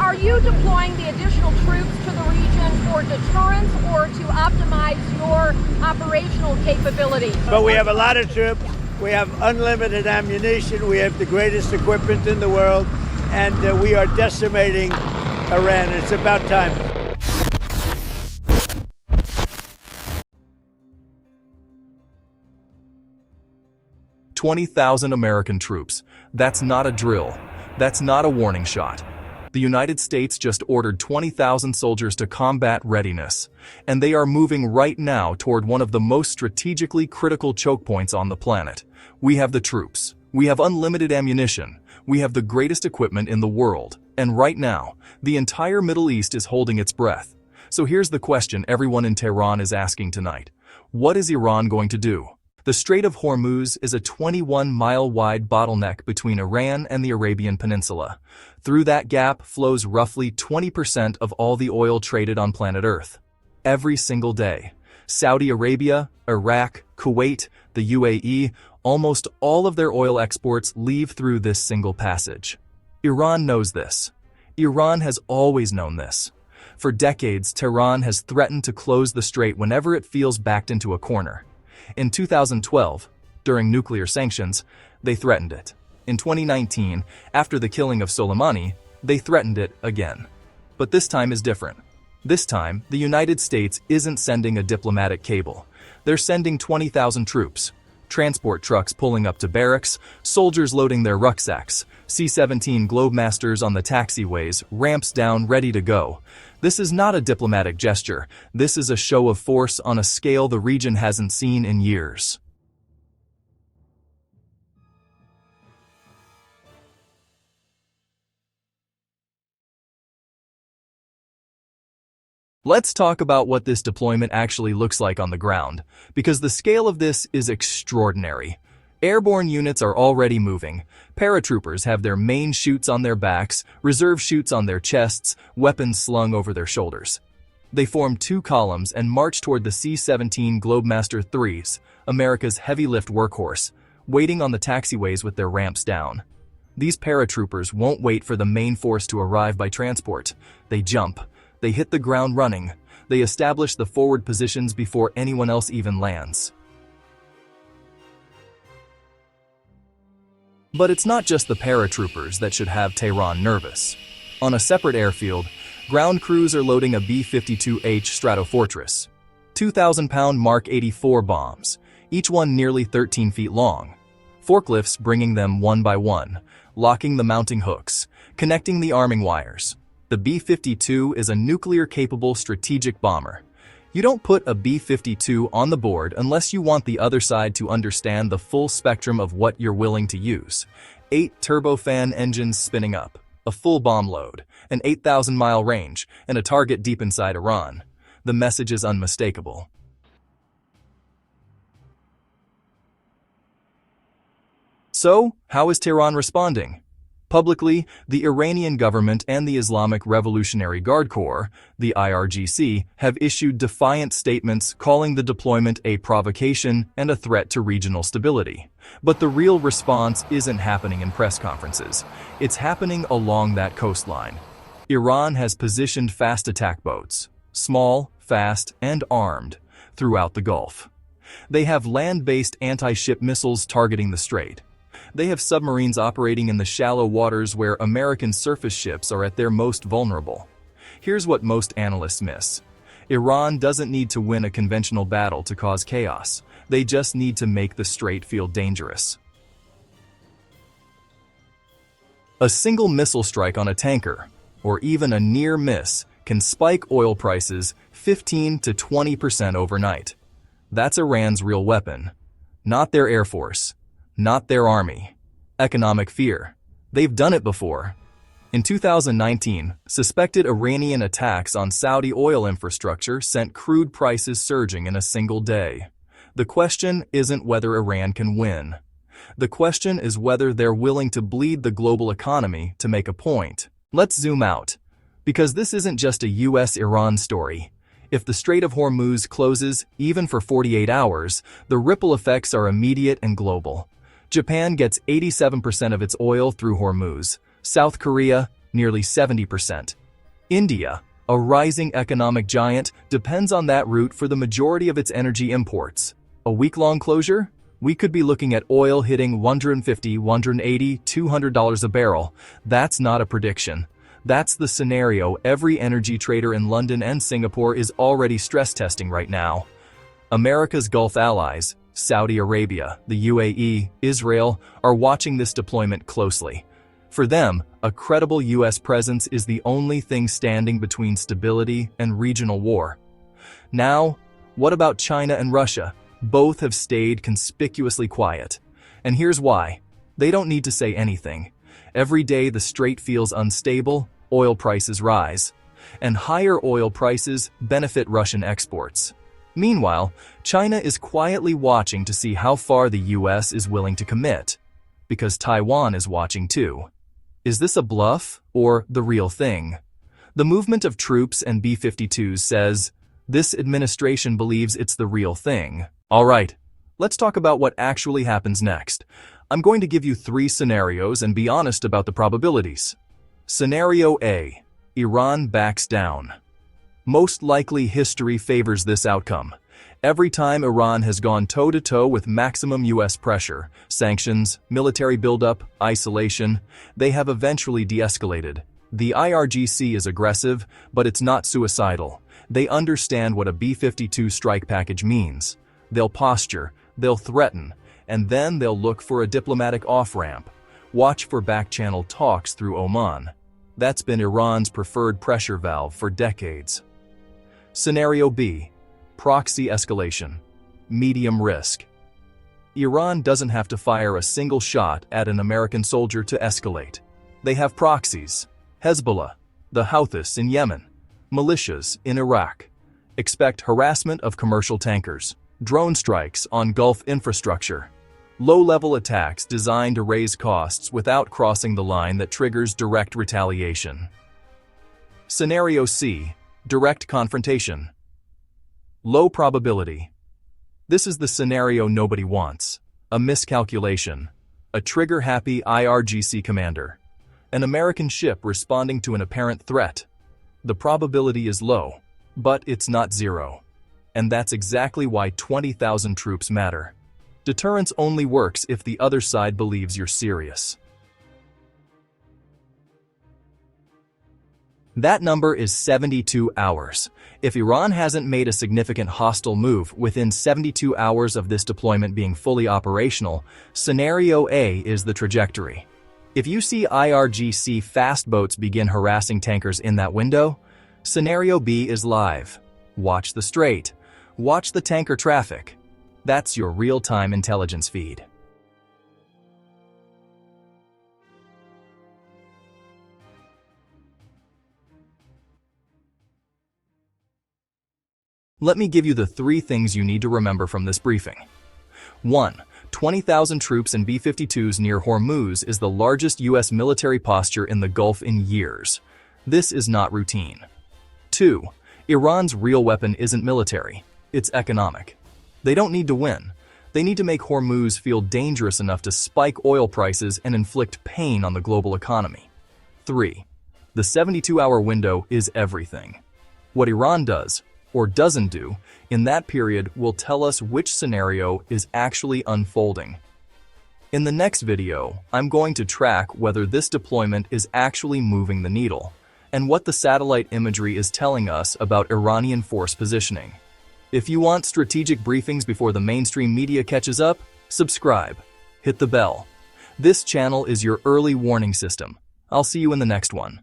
are you deploying the additional troops to the region for deterrence or to optimize your operational capability? But we have a lot of troops. We have unlimited ammunition. We have the greatest equipment in the world. And we are decimating Iran. It's about time. "20,000 American troops. That's not a drill. That's not a warning shot. The United States just ordered 20,000 soldiers to combat readiness, and they are moving right now toward one of the most strategically critical choke points on the planet. We have the troops. We have unlimited ammunition. We have the greatest equipment in the world. And right now, the entire Middle East is holding its breath. So here's the question everyone in Tehran is asking tonight. What is Iran going to do? The Strait of Hormuz is a 21-mile-wide bottleneck between Iran and the Arabian Peninsula. Through that gap flows roughly 20% of all the oil traded on planet Earth. Every single day, Saudi Arabia, Iraq, Kuwait, the UAE, almost all of their oil exports leave through this single passage. Iran knows this. Iran has always known this. For decades, Tehran has threatened to close the strait whenever it feels backed into a corner. In 2012, during nuclear sanctions, they threatened it. In 2019, after the killing of Soleimani, they threatened it again. But this time is different. This time, the United States isn't sending a diplomatic cable. They're sending 20,000 troops. Transport trucks pulling up to barracks, soldiers loading their rucksacks, C-17 Globemasters on the taxiways, ramps down ready to go. This is not a diplomatic gesture. This is a show of force on a scale the region hasn't seen in years. Let's talk about what this deployment actually looks like on the ground, because the scale of this is extraordinary. Airborne units are already moving. Paratroopers have their main chutes on their backs, reserve chutes on their chests, weapons slung over their shoulders. They form two columns and march toward the C-17 Globemaster IIIs, America's heavy-lift workhorse, waiting on the taxiways with their ramps down. These paratroopers won't wait for the main force to arrive by transport. They jump. They hit the ground running. They establish the forward positions before anyone else even lands. But it's not just the paratroopers that should have Tehran nervous. On a separate airfield, ground crews are loading a B-52H Stratofortress, 2,000-pound Mark 84 bombs, each one nearly 13 feet long. Forklifts bringing them one by one, locking the mounting hooks, connecting the arming wires. The B-52 is a nuclear-capable strategic bomber. You don't put a B-52 on the board unless you want the other side to understand the full spectrum of what you're willing to use. 8 turbofan engines spinning up, a full bomb load, an 8,000-mile range, and a target deep inside Iran. The message is unmistakable. So, how is Tehran responding? Publicly, the Iranian government and the Islamic Revolutionary Guard Corps, the IRGC, have issued defiant statements calling the deployment a provocation and a threat to regional stability. But the real response isn't happening in press conferences. It's happening along that coastline. Iran has positioned fast attack boats, small, fast, and armed, throughout the Gulf. They have land-based anti-ship missiles targeting the strait. They have submarines operating in the shallow waters where American surface ships are at their most vulnerable. Here's what most analysts miss. Iran doesn't need to win a conventional battle to cause chaos. They just need to make the strait feel dangerous. A single missile strike on a tanker, or even a near miss, can spike oil prices 15 to 20% overnight. That's Iran's real weapon. Not their air force. Not their army. Economic fear. They've done it before. In 2019, suspected Iranian attacks on Saudi oil infrastructure sent crude prices surging in a single day. The question isn't whether Iran can win. The question is whether they're willing to bleed the global economy to make a point. Let's zoom out, because this isn't just a US-Iran story. If the Strait of Hormuz closes, even for 48 hours, the ripple effects are immediate and global. Japan gets 87% of its oil through Hormuz. South Korea, nearly 70%. India, a rising economic giant, depends on that route for the majority of its energy imports. A week-long closure? We could be looking at oil hitting $150, $180, $200 a barrel. That's not a prediction. That's the scenario every energy trader in London and Singapore is already stress testing right now. America's Gulf allies, Saudi Arabia, the UAE, Israel, are watching this deployment closely. For them, a credible U.S. presence is the only thing standing between stability and regional war. Now, what about China and Russia? Both have stayed conspicuously quiet. And here's why. They don't need to say anything. Every day the Strait feels unstable, oil prices rise. And higher oil prices benefit Russian exports. Meanwhile, China is quietly watching to see how far the U.S. is willing to commit. Because Taiwan is watching too. Is this a bluff or the real thing? The movement of troops and B-52s says, this administration believes it's the real thing. All right, let's talk about what actually happens next. I'm going to give you 3 scenarios and be honest about the probabilities. Scenario A, Iran backs down. Most likely history favors this outcome. Every time Iran has gone toe-to-toe with maximum U.S. pressure, sanctions, military buildup, isolation, they have eventually de-escalated. The IRGC is aggressive, but it's not suicidal. They understand what a B-52 strike package means. They'll posture, they'll threaten, and then they'll look for a diplomatic off-ramp. Watch for back-channel talks through Oman. That's been Iran's preferred pressure valve for decades. Scenario B, proxy escalation. Medium risk. Iran doesn't have to fire a single shot at an American soldier to escalate. They have proxies. Hezbollah, the Houthis in Yemen, militias in Iraq. Expect harassment of commercial tankers, drone strikes on Gulf infrastructure, low-level attacks designed to raise costs without crossing the line that triggers direct retaliation. Scenario C, direct confrontation. Low probability. This is the scenario nobody wants. A miscalculation. A trigger-happy IRGC commander. An American ship responding to an apparent threat. The probability is low, but it's not zero. And that's exactly why 20,000 troops matter. Deterrence only works if the other side believes you're serious. That number is 72 hours. If Iran hasn't made a significant hostile move within 72 hours of this deployment being fully operational, Scenario A is the trajectory. If you see IRGC fast boats begin harassing tankers in that window, Scenario B is live. Watch the Strait. Watch the tanker traffic. That's your real-time intelligence feed. Let me give you the 3 things you need to remember from this briefing. 1. 20,000 troops and B-52s near Hormuz is the largest U.S. military posture in the Gulf in years. This is not routine. 2. Iran's real weapon isn't military, it's economic. They don't need to win. They need to make Hormuz feel dangerous enough to spike oil prices and inflict pain on the global economy. 3. The 72-hour window is everything. What Iran does, or doesn't do, in that period will tell us which scenario is actually unfolding. In the next video, I'm going to track whether this deployment is actually moving the needle, and what the satellite imagery is telling us about Iranian force positioning. If you want strategic briefings before the mainstream media catches up, subscribe. Hit the bell. This channel is your early warning system. I'll see you in the next one.